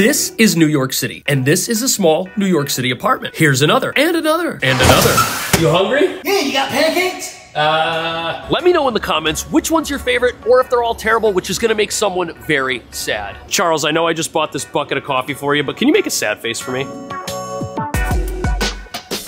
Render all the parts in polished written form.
This is New York City, and this is a small New York City apartment. Here's another, and another, and another. You hungry? Yeah, you got pancakes? Let me know in the comments which one's your favorite, or if they're all terrible, which is gonna make someone very sad. Charles, I know I just bought this bucket of coffee for you, but can you make a sad face for me?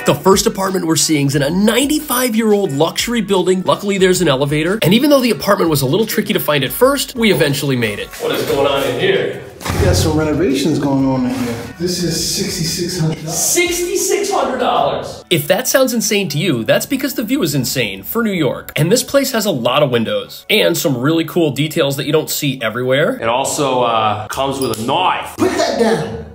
The first apartment we're seeing is in a 95-year-old luxury building. Luckily, there's an elevator. And even though the apartment was a little tricky to find at first, we eventually made it. What is going on in here? We got some renovations going on in here. This is $6,600. $6,600! If that sounds insane to you, that's because the view is insane for New York. And this place has a lot of windows and some really cool details that you don't see everywhere. It also comes with a knife. Put that down.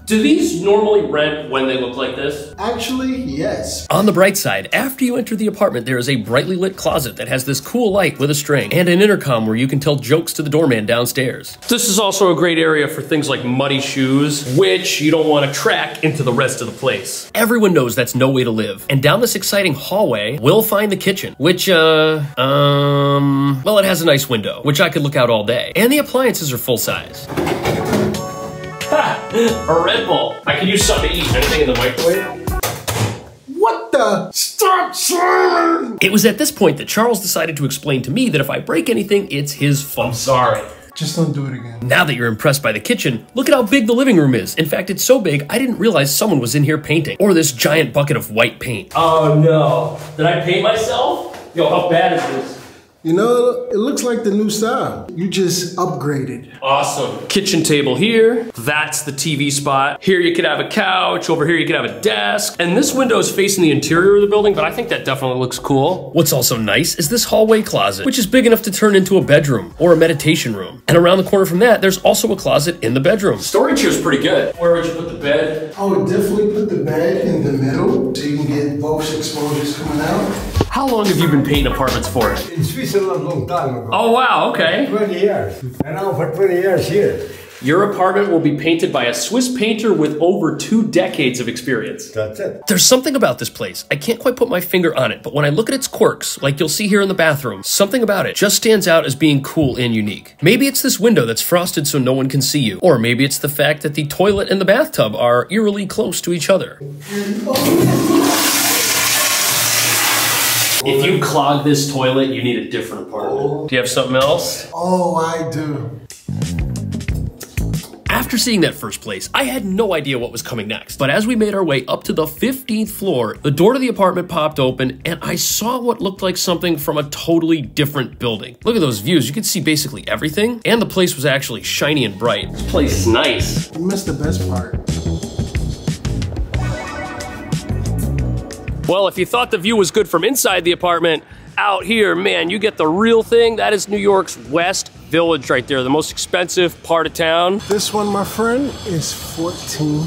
Do these normally rent when they look like this? Actually, yes. On the bright side, after you enter the apartment, there is a brightly lit closet that has this cool light with a string and an intercom where you can tell jokes to the doorman downstairs. This is also a great area for things like muddy shoes, which you don't want to track into the rest of the place. Everyone knows that's no way to live. And down this exciting hallway, we'll find the kitchen, which, well, it has a nice window, which I could look out all day. And the appliances are full size. A Red Bull. I could use something to eat. Anything in the microwave? What the? Stop slamming! It was at this point that Charles decided to explain to me that if I break anything, it's his fault. I'm sorry. Just don't do it again. Now that you're impressed by the kitchen, look at how big the living room is. In fact, it's so big, I didn't realize someone was in here painting. Or this giant bucket of white paint. Oh no. Did I paint myself? Yo, how bad is this? You know, it looks like the new style. You just upgraded. Awesome. Kitchen table here. That's the TV spot. Here you could have a couch. Over here you could have a desk. And this window is facing the interior of the building, but I think that definitely looks cool. What's also nice is this hallway closet, which is big enough to turn into a bedroom or a meditation room. And around the corner from that, there's also a closet in the bedroom. Storage here is pretty good. Where would you put the bed? I would definitely put the bed in the middle so you can get both exposures coming out. How long have you been painting apartments for? In Switzerland a long time ago. Oh wow, okay. 20 years. And now for 20 years here. Your apartment will be painted by a Swiss painter with over 2 decades of experience. That's it. There's something about this place. I can't quite put my finger on it, but when I look at its quirks, like you'll see here in the bathroom, something about it just stands out as being cool and unique. Maybe it's this window that's frosted so no one can see you. Or maybe it's the fact that the toilet and the bathtub are eerily close to each other. If you clog this toilet, you need a different apartment. Do you have something else? Oh, I do. After seeing that first place, I had no idea what was coming next. But as we made our way up to the 15th floor, the door to the apartment popped open and I saw what looked like something from a totally different building. Look at those views. You could see basically everything. And the place was actually shiny and bright. This place is nice. You missed the best part. Well, if you thought the view was good from inside the apartment, out here, man, you get the real thing. That is New York's West Village right there, the most expensive part of town. This one, my friend, is 14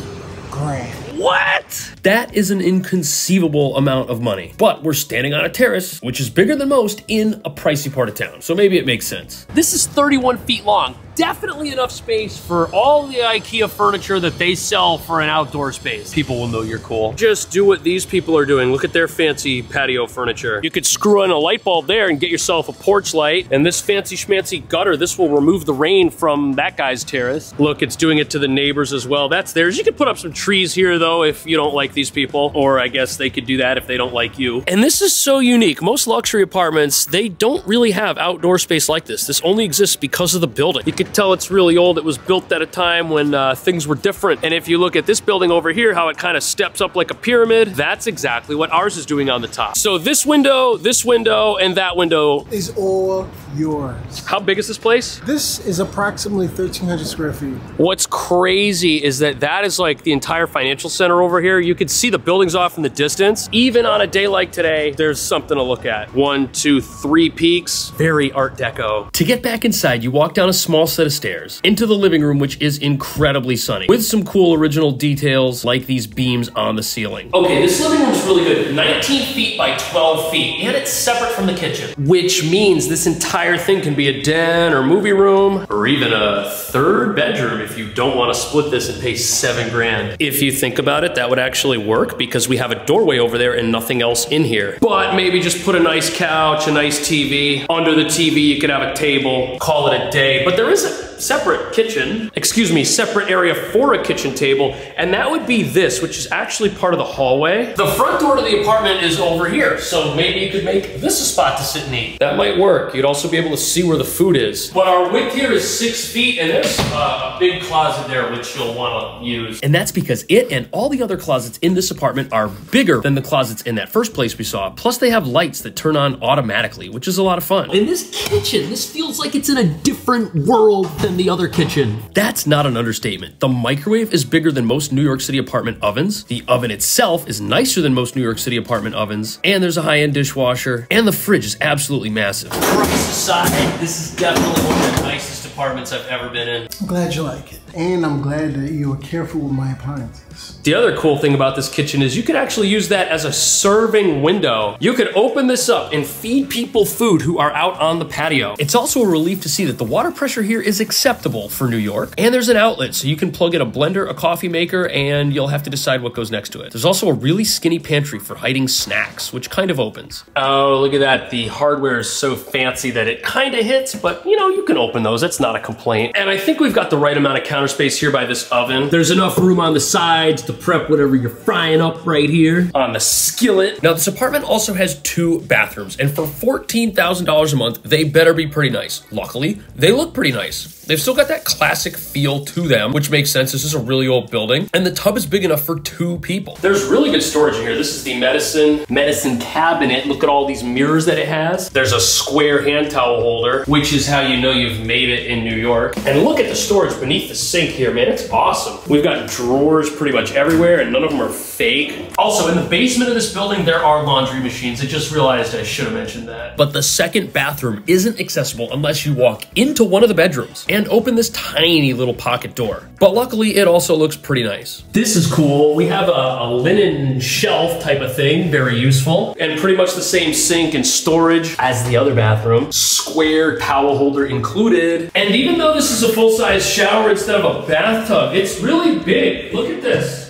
grand. What? That is an inconceivable amount of money. But we're standing on a terrace, which is bigger than most in a pricey part of town. So maybe it makes sense. This is 31 feet long. Definitely enough space for all the IKEA furniture that they sell for an outdoor space. People will know you're cool. Just do what these people are doing. Look at their fancy patio furniture. You could screw in a light bulb there and get yourself a porch light. And this fancy schmancy gutter, this will remove the rain from that guy's terrace. Look, it's doing it to the neighbors as well. That's theirs. You could put up some trees here though if you don't like these people. Or I guess they could do that if they don't like you. And this is so unique. Most luxury apartments, they don't really have outdoor space like this. This only exists because of the building. You could tell it's really old. It was built at a time when things were different. And if you look at this building over here, how it kind of steps up like a pyramid, that's exactly what ours is doing on the top. So this window, and that window is all yours. How big is this place? This is approximately 1,300 square feet. What's crazy is that that is like the entire financial center over here. You can see the buildings off in the distance. Even on a day like today, there's something to look at. 1, 2, 3 peaks. Very Art Deco. To get back inside, you walk down a small set of stairs into the living room, which is incredibly sunny, with some cool original details like these beams on the ceiling. Okay, this living room is really good. 19 feet by 12 feet, and it's separate from the kitchen, which means this entire thing can be a den or movie room, or even a third bedroom if you don't want to split this and pay 7 grand. If you think about it, that would actually work because we have a doorway over there and nothing else in here. But maybe just put a nice couch, a nice TV. Under the TV, you could have a table, call it a day, but there isn't. separate kitchen, excuse me, separate area for a kitchen table, and that would be this, which is actually part of the hallway. The front door to the apartment is over here, so maybe you could make this a spot to sit and eat. That might work. You'd also be able to see where the food is. But our width here is 6 feet, and there's a big closet there, which you'll want to use. And that's because it and all the other closets in this apartment are bigger than the closets in that first place we saw. Plus, they have lights that turn on automatically, which is a lot of fun. In this kitchen, this feels like it's in a different world than the other kitchen. That's not an understatement. The microwave is bigger than most New York City apartment ovens. The oven itself is nicer than most New York City apartment ovens. And there's a high-end dishwasher. And the fridge is absolutely massive. Price aside, this is definitely one of the nicest apartments I've ever been in. I'm glad you like it. And I'm glad that you were careful with my appliances. The other cool thing about this kitchen is you could actually use that as a serving window. You could open this up and feed people food who are out on the patio. It's also a relief to see that the water pressure here is acceptable for New York. And there's an outlet, so you can plug in a blender, a coffee maker, and you'll have to decide what goes next to it. There's also a really skinny pantry for hiding snacks, which kind of opens. Oh, look at that. The hardware is so fancy that it kind of hits, but you know, you can open those. That's not a complaint. And I think we've got the right amount of counter space here by this oven. There's enough room on the sides to prep whatever you're frying up right here on the skillet. Now, this apartment also has 2 bathrooms, and for $14,000 a month, they better be pretty nice. Luckily, they look pretty nice. They've still got that classic feel to them, which makes sense. This is a really old building, and the tub is big enough for 2 people. There's really good storage in here. This is the medicine cabinet. Look at all these mirrors that it has. There's a square hand towel holder, which is how you know you've made it in New York. And look at the storage beneath the sink here, man. It's awesome. We've got drawers pretty much everywhere, and none of them are fake. Also, in the basement of this building, there are laundry machines. I just realized I should have mentioned that. But the second bathroom isn't accessible unless you walk into one of the bedrooms and open this tiny little pocket door. But luckily, it also looks pretty nice. This is cool. We have a linen shelf type of thing, very useful, and pretty much the same sink and storage as the other bathroom. Square towel holder included. And even though this is a full-size shower instead of a bathtub, it's really big. Look at this.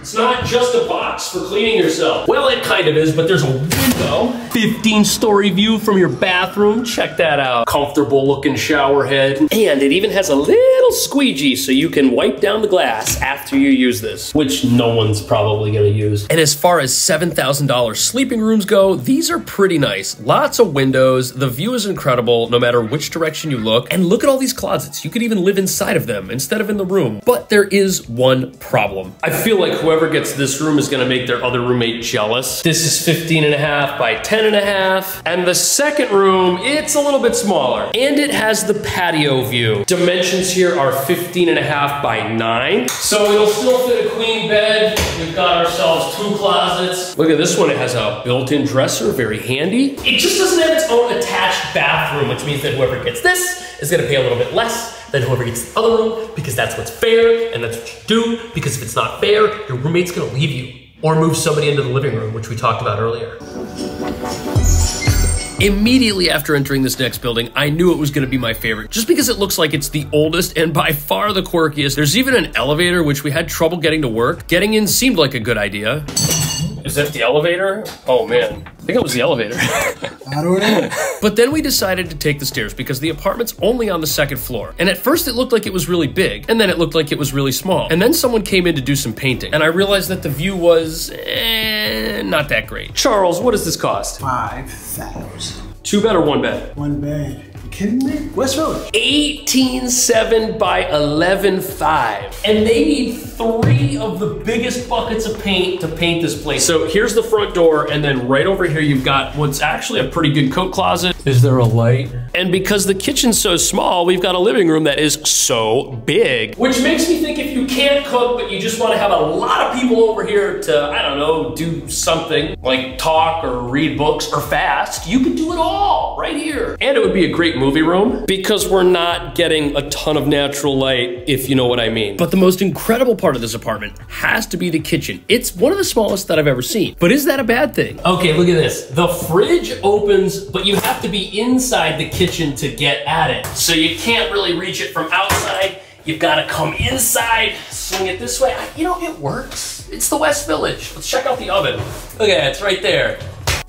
It's not just a box for cleaning yourself. Well, it kind of is, but there's a window. 15-story view from your bathroom. Check that out. Comfortable looking shower head. And it even has a little squeegee so you can wipe down the glass after you use this, which no one's probably gonna use. And as far as $7,000 sleeping rooms go, these are pretty nice. Lots of windows. The view is incredible no matter which direction you look. And look at all these closets. You could even live inside of them instead of in the room. But there is one problem. I feel like whoever gets this room is gonna make their other roommate jealous. This is 15.5 by 10.5. And the second room, it's a little bit smaller. And it has the patio view. Dimensions here are 15.5 by 9. So it'll still fit a queen bed. We've got ourselves 2 closets. Look at this one, it has a built-in dresser, very handy. It just doesn't have its own attached bathroom, which means that whoever gets this is gonna pay a little bit less than whoever gets the other room, because that's what's fair, and that's what you do, because if it's not fair, your roommate's gonna leave you, or move somebody into the living room, which we talked about earlier. Immediately after entering this next building, I knew it was gonna be my favorite, just because it looks like it's the oldest and by far the quirkiest. There's even an elevator, which we had trouble getting to work. Getting in seemed like a good idea. Is that the elevator? Oh man, I think it was the elevator. I don't know. But then we decided to take the stairs because the apartment's only on the 2nd floor. And at first it looked like it was really big, and then it looked like it was really small. And then someone came in to do some painting, and I realized that the view was, not that great. Charles, what does this cost? 5,000. 2 bed or 1 bed? 1 bed. You kidding me? West Village. 18.7 by 11.5. And they need 3 of the biggest buckets of paint to paint this place. So here's the front door, and then right over here you've got what's actually a pretty good coat closet. Is there a light? And because the kitchen's so small, we've got a living room that is so big. Which makes me think if you can't cook, but you just want to have a lot of people over here to, I don't know, do something, like talk or read books or fast, you can do it all right here. And it would be a great movie room because we're not getting a ton of natural light, if you know what I mean. But the most incredible part of this apartment has to be the kitchen. It's one of the smallest that I've ever seen. But is that a bad thing? Okay, look at this. The fridge opens, but you have to be inside the kitchen to get at it. So you can't really reach it from outside. You've got to come inside, swing it this way. You know, it works. It's the West Village. Let's check out the oven. Look at it, it's right there.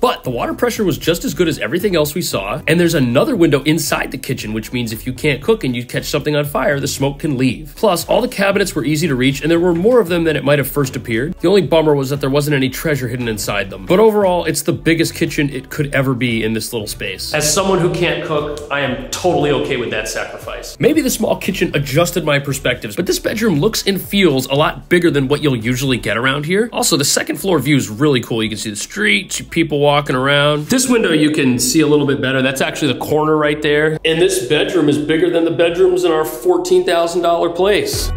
But the water pressure was just as good as everything else we saw, and there's another window inside the kitchen, which means if you can't cook and you catch something on fire, the smoke can leave. Plus, all the cabinets were easy to reach, and there were more of them than it might have first appeared. The only bummer was that there wasn't any treasure hidden inside them. But overall, it's the biggest kitchen it could ever be in this little space. As someone who can't cook, I am totally okay with that sacrifice. Maybe the small kitchen adjusted my perspectives, but this bedroom looks and feels a lot bigger than what you'll usually get around here. Also, the second floor view is really cool. You can see the street, see people walking around. This window you can see a little bit better. That's actually the corner right there. And this bedroom is bigger than the bedrooms in our $14,000 place.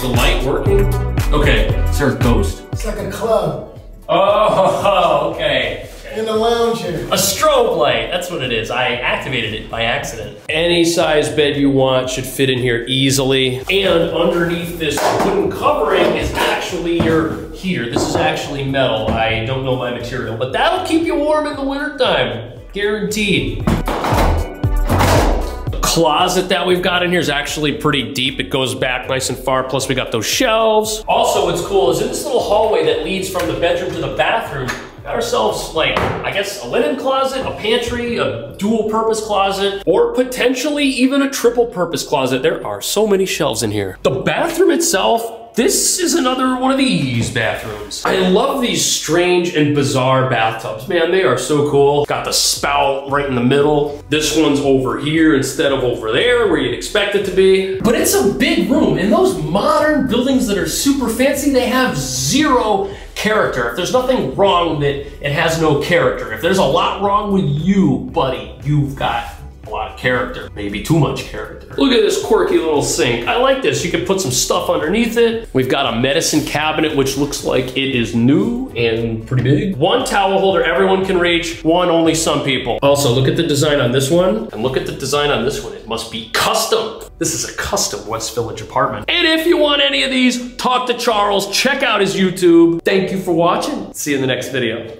The light working? Okay, is there a ghost? It's like a club. Oh, okay. In the lounge here. A strobe light, that's what it is. I activated it by accident. Any size bed you want should fit in here easily. And underneath this wooden covering is actually your heater. This is actually metal. I don't know my material, but that'll keep you warm in the wintertime. Guaranteed. The closet that we've got in here is actually pretty deep. It goes back nice and far, plus we got those shelves. Also, what's cool is in this little hallway that leads from the bedroom to the bathroom, got ourselves, like, I guess a linen closet, a pantry, a dual purpose closet, or potentially even a triple purpose closet. There are so many shelves in here. The bathroom itself, this is another one of these bathrooms. I love these strange and bizarre bathtubs. Man, they are so cool. Got the spout right in the middle. This one's over here instead of over there where you'd expect it to be. But it's a big room, and those modern buildings that are super fancy, they have zero character. If there's nothing wrong with it, it has no character. If there's a lot wrong with you, buddy, you've got a lot of character. Maybe too much character. Look at this quirky little sink. I like this. You can put some stuff underneath it. We've got a medicine cabinet, which looks like it is new and pretty big. One towel holder everyone can reach, one only some people. Also, look at the design on this one, and look at the design on this one. It must be custom. This is a custom West Village apartment. And if you want any of these, talk to Charles, check out his YouTube. Thank you for watching. See you in the next video.